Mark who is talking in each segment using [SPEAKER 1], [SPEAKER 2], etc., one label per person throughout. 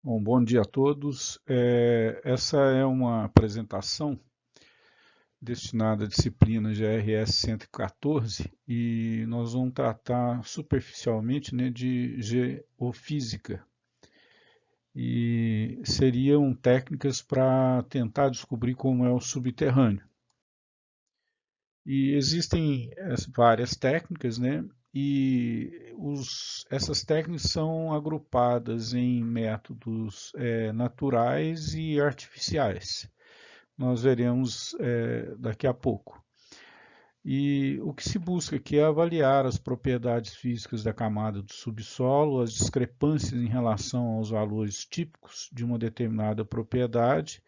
[SPEAKER 1] Bom dia a todos. Essa é uma apresentação destinada à disciplina GRS 114 e nós vamos tratar superficialmente, né, de geofísica e seriam técnicas para tentar descobrir como é o subterrâneo. E existem várias técnicas, né? Essas técnicas são agrupadas em métodos naturais e artificiais. Nós veremos daqui a pouco. E o que se busca aqui é avaliar as propriedades físicas da camada do subsolo, as discrepâncias em relação aos valores típicos de uma determinada propriedade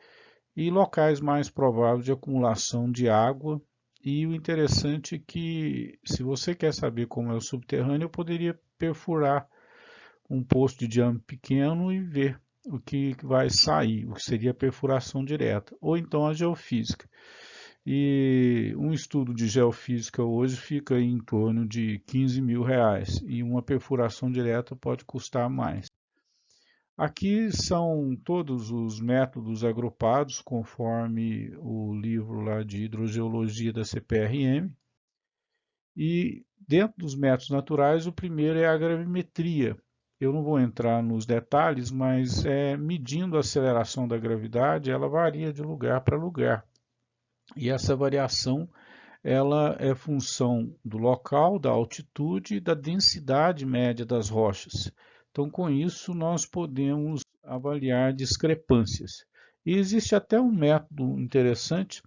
[SPEAKER 1] e locais mais prováveis de acumulação de água. E o interessante é que, se você quer saber como é o subterrâneo, eu poderia perfurar um poço de diâmetro pequeno e ver o que vai sair, o que seria a perfuração direta, ou então a geofísica. E um estudo de geofísica hoje fica em torno de R$ 15.000 e uma perfuração direta pode custar mais. Aqui são todos os métodos agrupados conforme o livro lá de hidrogeologia da CPRM. E dentro dos métodos naturais, o primeiro é a gravimetria. Eu não vou entrar nos detalhes, mas medindo a aceleração da gravidade, ela varia de lugar para lugar. E essa variação ela é função do local, da altitude e da densidade média das rochas. Então, com isso, nós podemos avaliar discrepâncias. E existe até um método interessante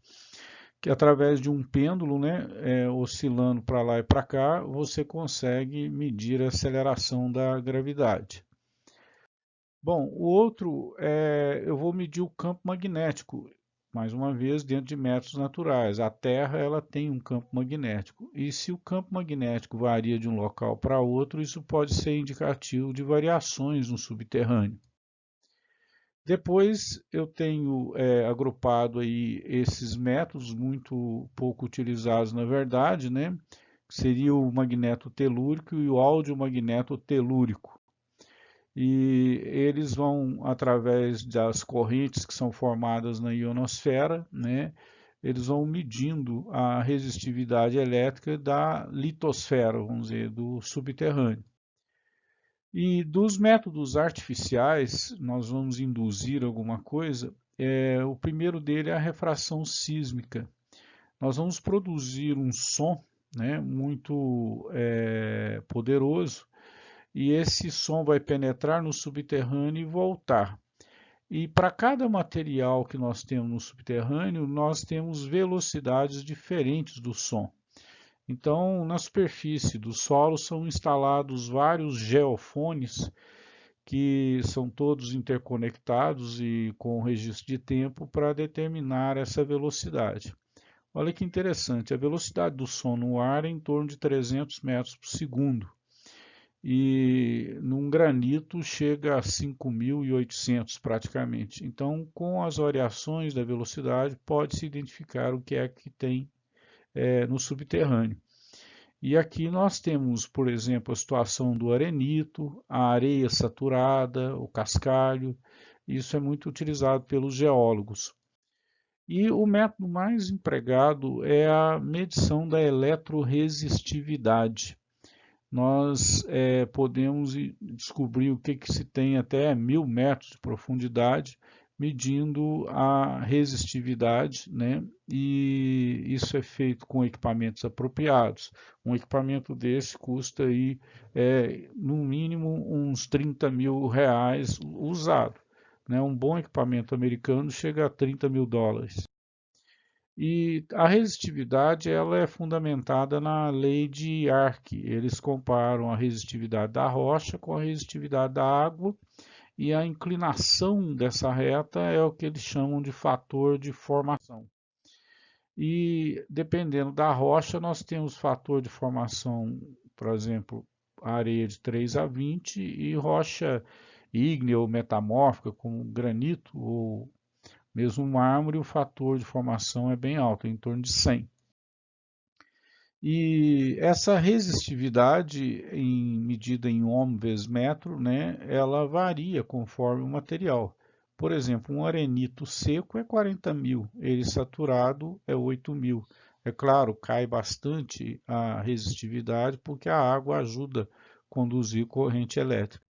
[SPEAKER 1] que, através de um pêndulo, né, oscilando para lá e para cá, você consegue medir a aceleração da gravidade. Bom, o outro eu vou medir o campo magnético, mais uma vez dentro de métodos naturais. A Terra ela tem um campo magnético e se o campo magnético varia de um local para outro, isso pode ser indicativo de variações no subterrâneo. Depois eu tenho agrupado aí esses métodos muito pouco utilizados na verdade, né? Que seria o magneto telúrico e o audiomagneto telúrico. E eles vão, através das correntes que são formadas na ionosfera, né, eles vão medindo a resistividade elétrica da litosfera, vamos dizer, do subterrâneo. E dos métodos artificiais, nós vamos induzir alguma coisa. O primeiro dele é a refração sísmica. Nós vamos produzir um som, né, muito poderoso, e esse som vai penetrar no subterrâneo e voltar. E para cada material que nós temos no subterrâneo, nós temos velocidades diferentes do som. Então, na superfície do solo são instalados vários geofones que são todos interconectados e com registro de tempo para determinar essa velocidade. Olha que interessante, a velocidade do som no ar é em torno de 300 metros por segundo e num granito chega a 5.800 praticamente. Então, com as variações da velocidade, pode-se identificar o que é que tem no subterrâneo. E aqui nós temos, por exemplo, a situação do arenito, a areia saturada, o cascalho. Isso é muito utilizado pelos geólogos. E o método mais empregado é a medição da eletroresistividade. Nós podemos descobrir o que se tem até 1.000 metros de profundidade, medindo a resistividade, né? E isso é feito com equipamentos apropriados. Um equipamento desse custa aí, no mínimo uns R$ 30.000 usado, né? Um bom equipamento americano chega a US$ 30.000. E a resistividade ela é fundamentada na lei de Arc. Eles comparam a resistividade da rocha com a resistividade da água e a inclinação dessa reta é o que eles chamam de fator de formação. E dependendo da rocha, nós temos fator de formação, por exemplo, areia de 3 a 20 e rocha ígnea ou metamórfica, como granito ou mesmo o mármore, o fator de formação é bem alto, em torno de 100. E essa resistividade, em medida em ohm vezes metro, né, ela varia conforme o material. Por exemplo, um arenito seco é 40.000, ele saturado é 8.000. É claro, cai bastante a resistividade porque a água ajuda a conduzir corrente elétrica.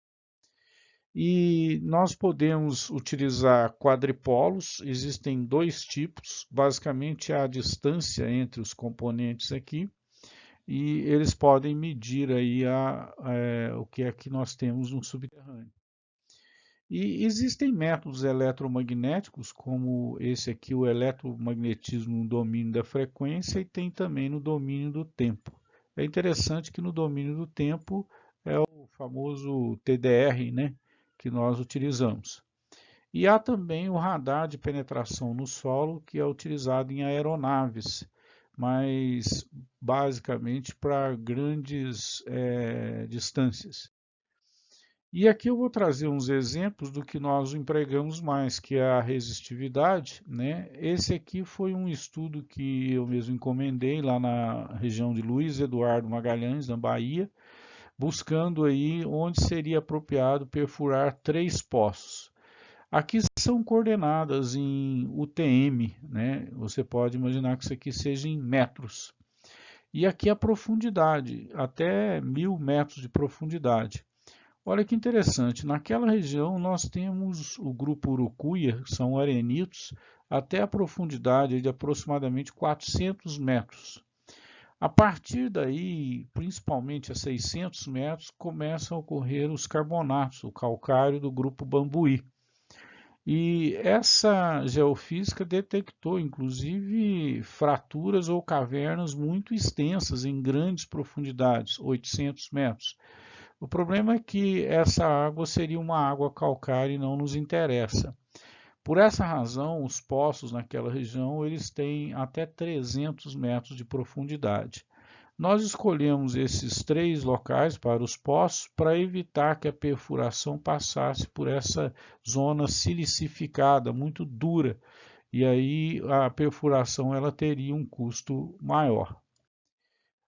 [SPEAKER 1] E nós podemos utilizar quadripolos, existem dois tipos, basicamente a distância entre os componentes aqui, e eles podem medir aí o que é que nós temos no subterrâneo. E existem métodos eletromagnéticos, como esse aqui, o eletromagnetismo no domínio da frequência, e tem também no domínio do tempo. É interessante que no domínio do tempo é o famoso TDR, né, que nós utilizamos. E há também o radar de penetração no solo, que é utilizado em aeronaves, mas basicamente para grandes distâncias. E aqui eu vou trazer uns exemplos do que nós empregamos mais, que é a resistividade, né? Esse aqui foi um estudo que eu mesmo encomendei lá na região de Luiz Eduardo Magalhães, na Bahia, buscando aí onde seria apropriado perfurar 3 poços. Aqui são coordenadas em UTM, né? Você pode imaginar que isso aqui seja em metros. E aqui a profundidade, até 1.000 metros de profundidade. Olha que interessante, naquela região nós temos o grupo Urucuia, são arenitos, até a profundidade de aproximadamente 400 metros. A partir daí, principalmente a 600 metros, começam a ocorrer os carbonatos, o calcário do grupo Bambuí. E essa geofísica detectou, inclusive, fraturas ou cavernas muito extensas em grandes profundidades, 800 metros. O problema é que essa água seria uma água calcária e não nos interessa. Por essa razão, os poços naquela região eles têm até 300 metros de profundidade. Nós escolhemos esses 3 locais para os poços para evitar que a perfuração passasse por essa zona silicificada, muito dura, e aí a perfuração ela teria um custo maior.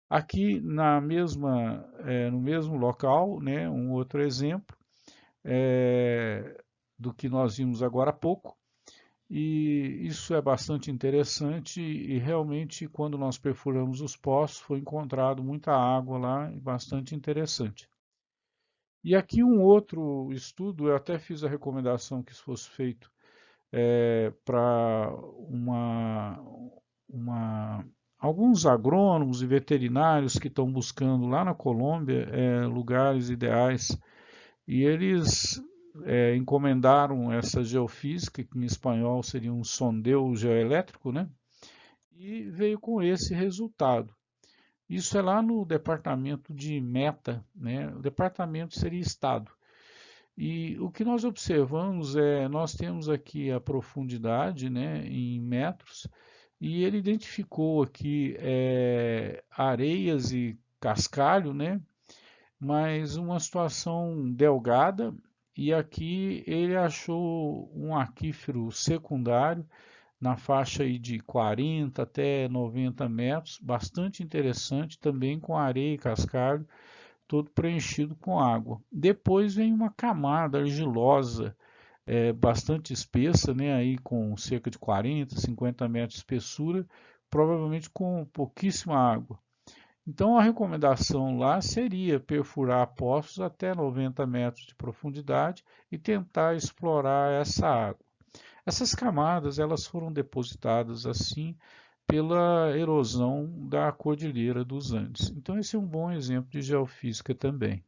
[SPEAKER 1] Aqui no mesmo local, né, um outro exemplo do que nós vimos agora há pouco, e isso é bastante interessante e realmente quando nós perfuramos os poços foi encontrado muita água lá e bastante interessante. E aqui um outro estudo, eu até fiz a recomendação que isso fosse feito para alguns agrônomos e veterinários que estão buscando lá na Colômbia lugares ideais e eles encomendaram essa geofísica, que em espanhol seria um sondeo geoelétrico, né? E veio com esse resultado. Isso é lá no departamento de Meta, né? O departamento seria estado. E o que nós observamos nós temos aqui a profundidade, né, em metros, e ele identificou aqui areias e cascalho, né, mas uma situação delgada, e aqui ele achou um aquífero secundário na faixa aí de 40 até 90 metros, bastante interessante, também com areia e cascalho, todo preenchido com água. Depois vem uma camada argilosa, bastante espessa, né, aí com cerca de 40, 50 metros de espessura, provavelmente com pouquíssima água. Então a recomendação lá seria perfurar poços até 90 metros de profundidade e tentar explorar essa água. Essas camadas elas foram depositadas assim pela erosão da Cordilheira dos Andes. Então esse é um bom exemplo de geofísica também.